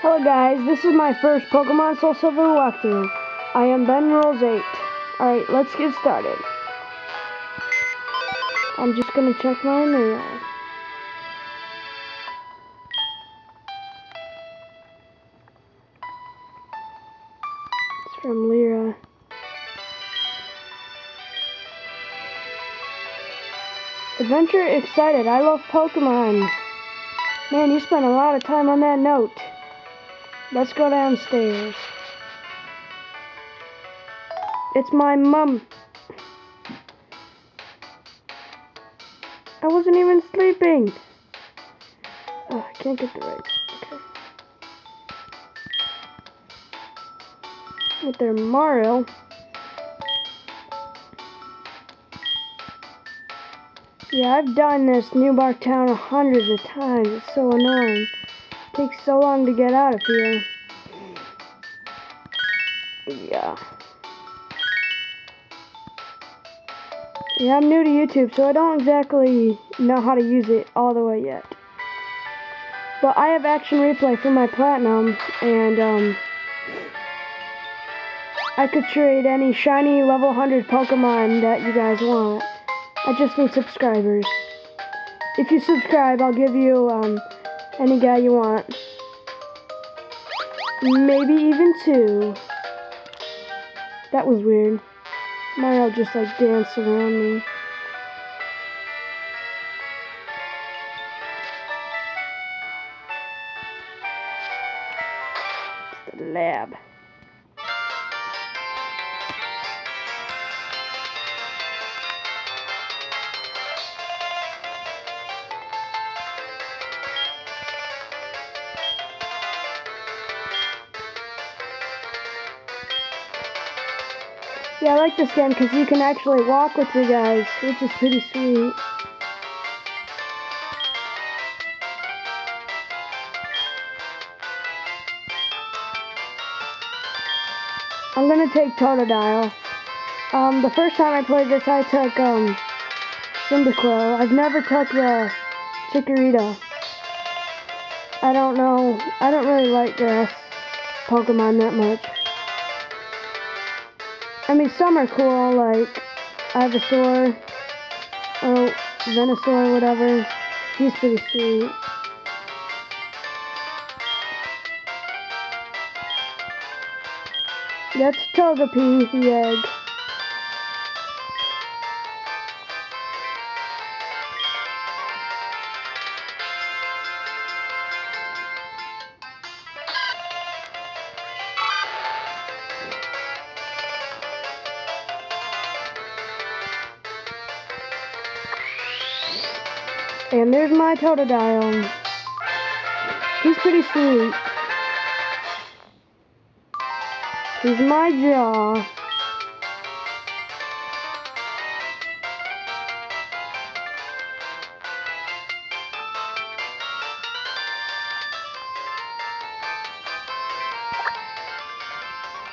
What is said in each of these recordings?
Hello guys, this is my first Pokemon Soul Silver walkthrough. I am Ben Rolls 8. Alright, let's get started. I'm just gonna check my mail. It's from Lyra. Adventure excited, I love Pokemon. Man, you spent a lot of time on that note. Let's go downstairs. It's my mom. I wasn't even sleeping. Oh, I can't get the right. Okay. Right there, Mario. Yeah, I've done this New Bark Town hundreds of times. It's so annoying. It takes so long to get out of here. Yeah. Yeah, I'm new to YouTube, so I don't exactly know how to use it all the way yet. But I have Action Replay for my Platinum, and I could trade any shiny level 100 Pokemon that you guys want. I just need subscribers. If you subscribe, I'll give you any guy you want. Maybe even 2. That was weird. Mario just like danced around me. It's the lab. Yeah, I like this game because you can actually walk with your guys, which is pretty sweet. I'm gonna take Totodile. The first time I played this, I took Cyndaquil. I've never took the Chikorita. I don't know. I don't really like grass Pokemon that much. I mean, some are cool, like Ivysaur or Venusaur, whatever. He's pretty sweet. That's Togepi, the egg. And there's my Totodile. He's pretty sweet. He's my jaw.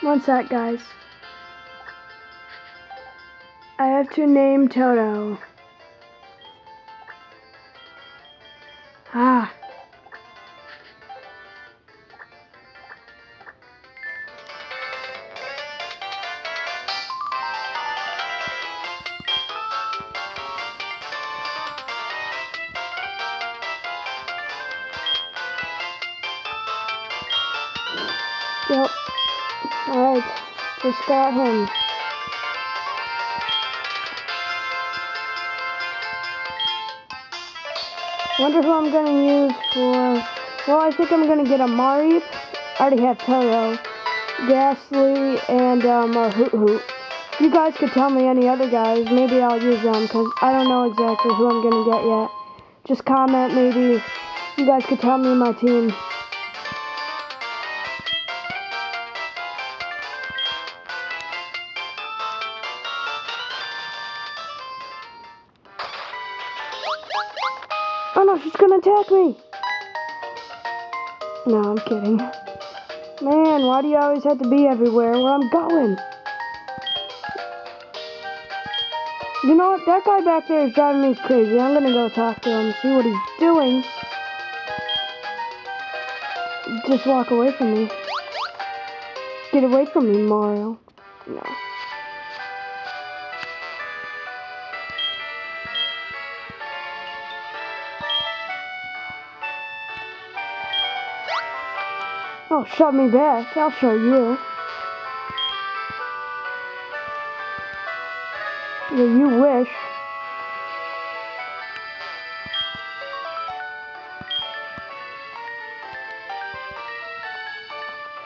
One sec, guys. I have to name Toto. Ah. Yep. Alright. Just got him. Wonder who I'm gonna use for... Well, I think I'm gonna get a Mareep. I already have Toto, Ghastly, and a Hoot Hoot. If you guys could tell me any other guys, maybe I'll use them, because I don't know exactly who I'm gonna get yet. Just comment, maybe you guys could tell me my team. Oh no, she's gonna attack me! No, I'm kidding. Man, why do you always have to be everywhere where I'm going? You know what? That guy back there is driving me crazy. I'm gonna go talk to him, see what he's doing. Just walk away from me. Get away from me, Mario. No. Oh, shove me back. I'll show you. Yeah, you wish.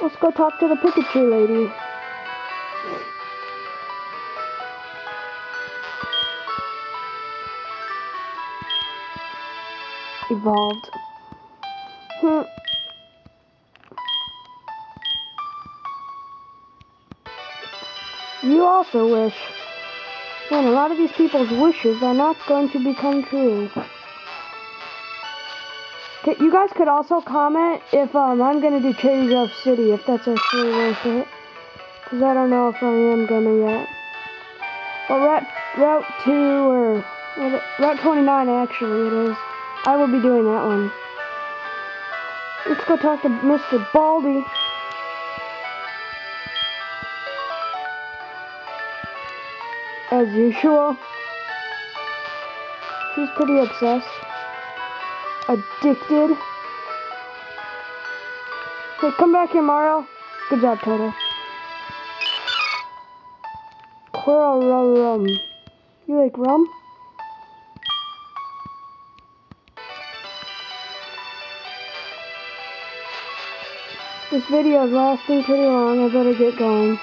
Let's go talk to the Pikachu lady. Evolved. You also wish. Man, a lot of these people's wishes are not going to become true. Okay, you guys could also comment if I'm gonna do Cherry Grove City, if that's actually worth it. Because I don't know if I am gonna yet. Well, Route 2 or Route 29 actually it is. I will be doing that one. Let's go talk to Mr. Baldi. As usual. She's pretty obsessed. Addicted. Hey, come back here, Mario. Good job, Toto. Rum. You like rum? This video is lasting pretty long. I better get going.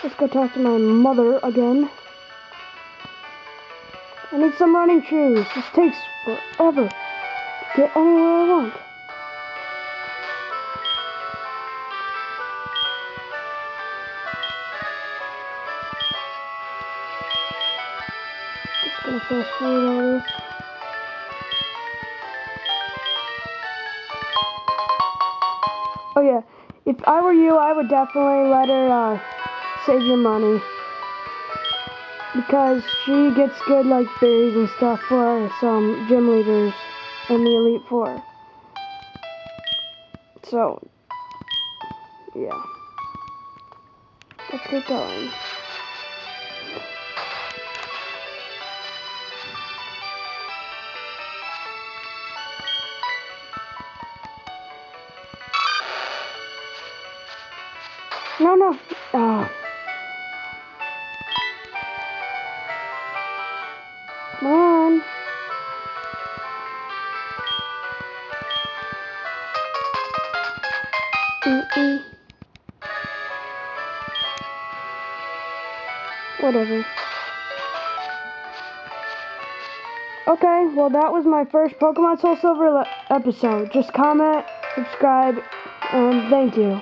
Let's go talk to my mother again. I need some running shoes. This takes forever to get anywhere I want. Just gonna fast forward all this. Oh yeah, if I were you, I would definitely let her save your money. Because she gets good like berries and stuff for some gym leaders in the Elite Four. So, yeah. Let's get going. No. Oh. Come on. Whatever. Okay, well that was my first Pokemon Soul Silver episode. Just comment, subscribe, and thank you.